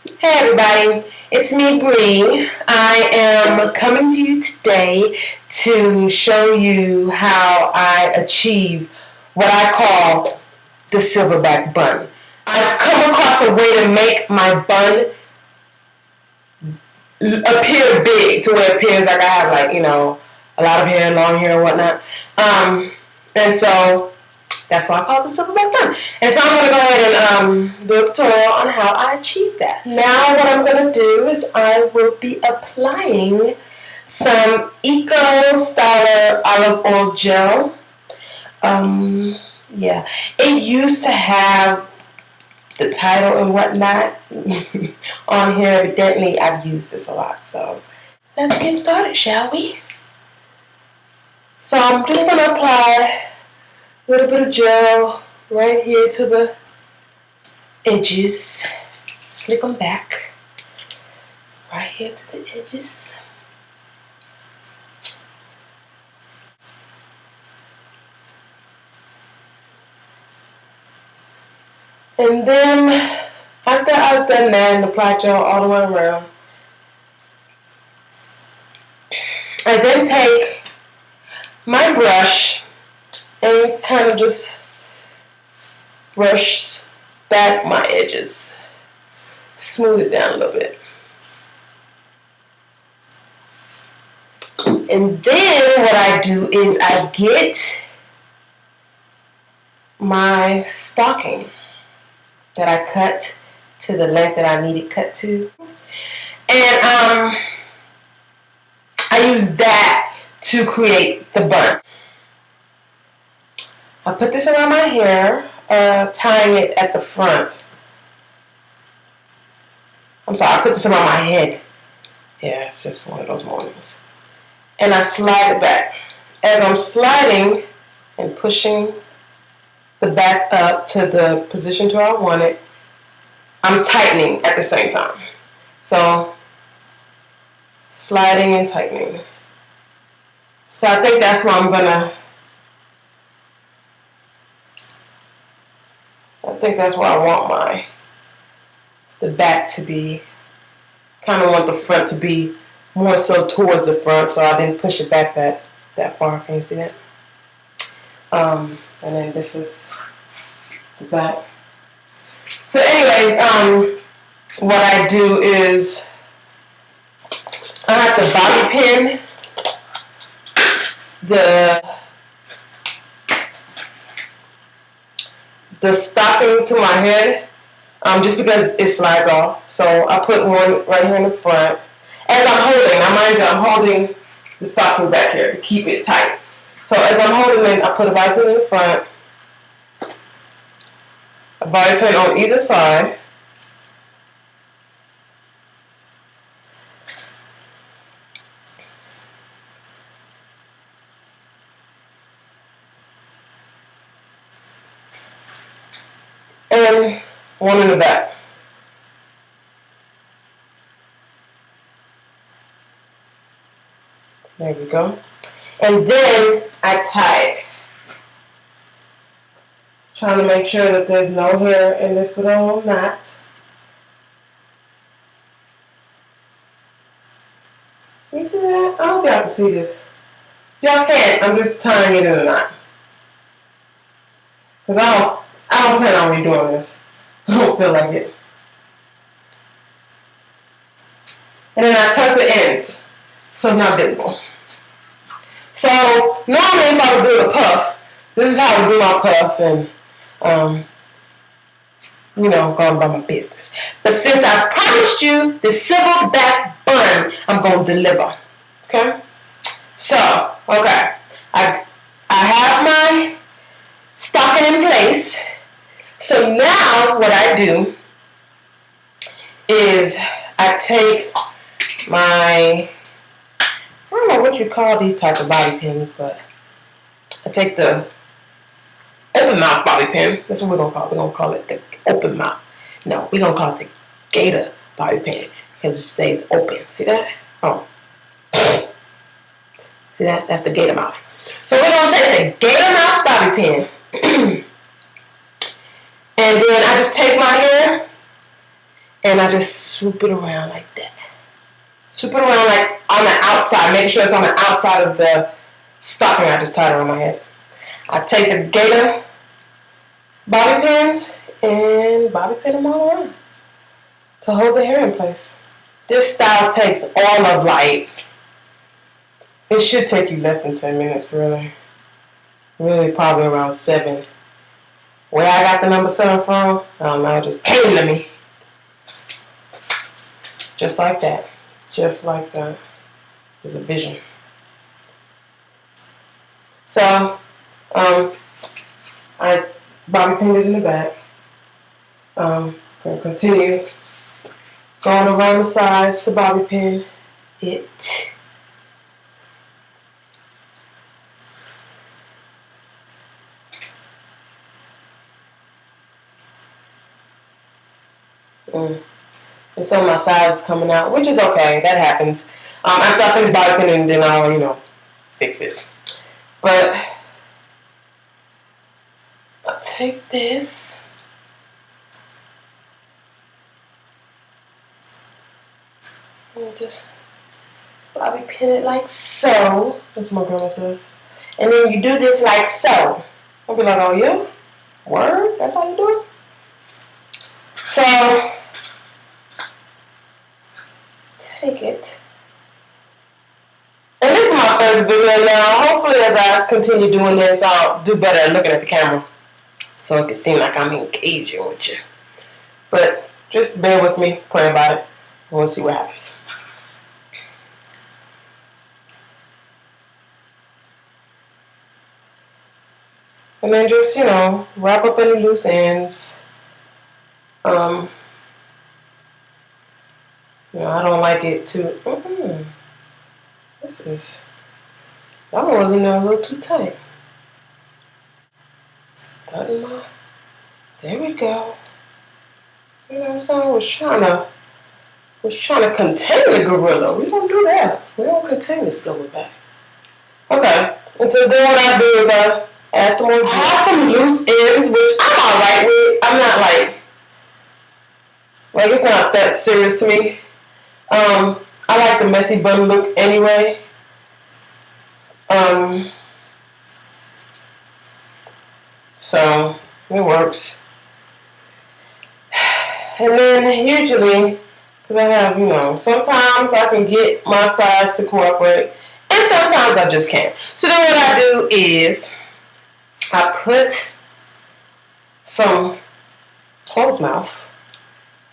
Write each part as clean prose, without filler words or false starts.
Hey everybody, it's me Bree. I am coming to you today to show you how I achieve what I call the silverback bun. I've come across a way to make my bun appear big to where it appears like I have a lot of hair, long hair and whatnot. And so that's why I call it the Silverback Bun. And so I'm going to go ahead and do a tutorial on how I achieve that. Now what I'm going to do is I will be applying some Eco Styler olive oil gel. Yeah, it used to have the title and whatnot on here. Evidently, I've used this a lot. So let's get started, shall we? So I'm just going to apply a little bit of gel right here to the edges. Slick them back. Right here to the edges. And then, after I've done that and applied gel all the way around, I then take my brush and kind of just brush back my edges. Smooth it down a little bit. And then what I do is I get my stocking that I cut to the length that I need it cut to. And I use that to create the bun. I put this around my hair, tying it at the front. I'm sorry, I put this around my head. Yeah, it's just one of those mornings. And I slide it back. As I'm sliding and pushing the back up to the position to where I want it, I'm tightening at the same time. So, sliding and tightening. So I think that's where I want the back to be. Kind of want the front to be more so towards the front, so I didn't push it back that far. Can you see that? And then this is the back. So anyways, what I do is I have to bobby pin the stocking to my head, just because it slides off. So I put one right here in the front. As I'm holding the stocking back here to keep it tight. So as I'm holding it, I put a bobby pin in the front, a bobby pin on either side, and one in the back. There we go. And then I tie it. Trying to make sure that there's no hair in this little knot. You see that? I hope y'all can see this. Y'all can't. I'm just tying it in a knot. Because I don't plan on redoing this. I don't feel like it. And then I tuck the ends so it's not visible. So normally if I would do a puff, this is how I would do my puff and going about my business. But since I promised you the silverback bun, I'm going to deliver. Okay? So, okay. I have my stocking in place. So now what I do is I take my, I don't know what you call these type of bobby pins, but I take the open mouth bobby pin. That's what we're going to call it. We're going to call it the open mouth. No, we're going to call it the gator bobby pin because it stays open. See that? Oh. See that? That's the gator mouth. So we're going to take the gator mouth bobby pin and then I just take my hair And I just swoop it around like that. Swoop it around like on the outside, making sure it's on the outside of the stocking I just tied around my head. I take the gator bobby pins and bobby pin them all around to hold the hair in place. This style takes all of it should take you less than 10 minutes, really. Really, probably around 7. Where I got the number 7 from, I don't know, it just came to me. Just like that. Just like that. It's a vision. So, I bobby pinned it in the back. Gonna continue going around the sides to bobby pin it. And so my sides coming out, which is okay. That happens. After I finish bobby pinning, then I'll, fix it. But I'll take this. And just bobby pin it like so. That's what my grandma says. And then you do this like so. I'll be like, oh yeah? Word? That's how you do it? So, take it. And this is my first video now. Hopefully as I continue doing this, I'll do better at looking at the camera. So it can seem like I'm engaging with you. But just bear with me, pray about it, and we'll see what happens. And then just, wrap up any loose ends. I don't like it too. This is, that one was in there a little too tight. There we go. You know what I'm saying? Was trying to contain the gorilla. We don't do that. We don't contain the silverback. Okay. And so then what I do is add some more. I have some loose ends, which I'm alright with. I'm not like it's not that serious to me. I like the messy bun look anyway. So it works. And then usually, because I have, sometimes I can get my sides to cooperate, and sometimes I just can't. So then what I do is I put some closed mouth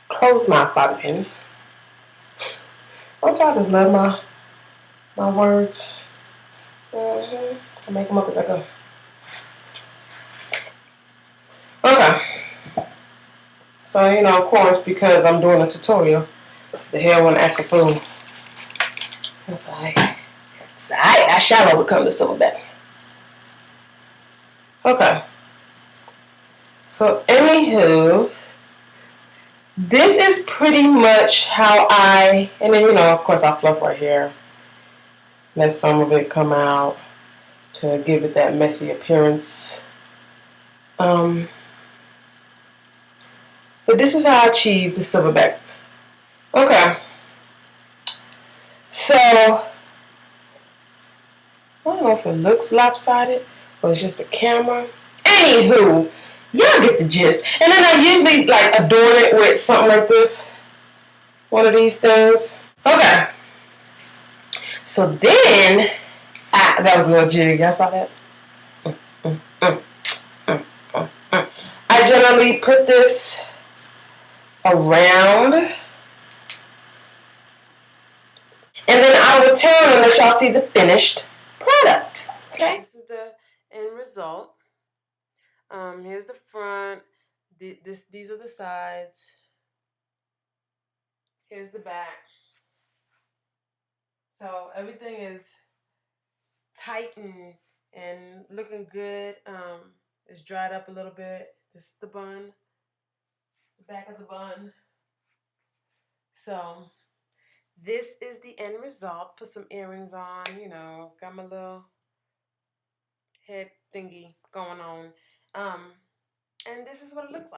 bobby pins. Don't y'all just love my words? I make them up as I go. Okay. So, of course, because I'm doing a tutorial, the hair won't act a fool. That's alright. It's alright. I shall overcome the silverback. Okay. So, anywho, this is pretty much how and then, of course, I fluff right here. Let some of it come out to give it that messy appearance. But this is how I achieved the silverback. Okay. So, I don't know if it looks lopsided or it's just the camera. Anywho, y'all get the gist. And then I usually adorn it with something like this. One of these things. Okay. So then, that was a little jig. Y'all saw that? I generally put this around, and then I will turn and let y'all see the finished product. Okay, this is the end result. Here's the front. These are the sides. Here's the back. So everything is tight and looking good. It's dried up a little bit. This is the bun. The back of the bun. So this is the end result. Put some earrings on, got my little head thingy going on. And this is what it looks like.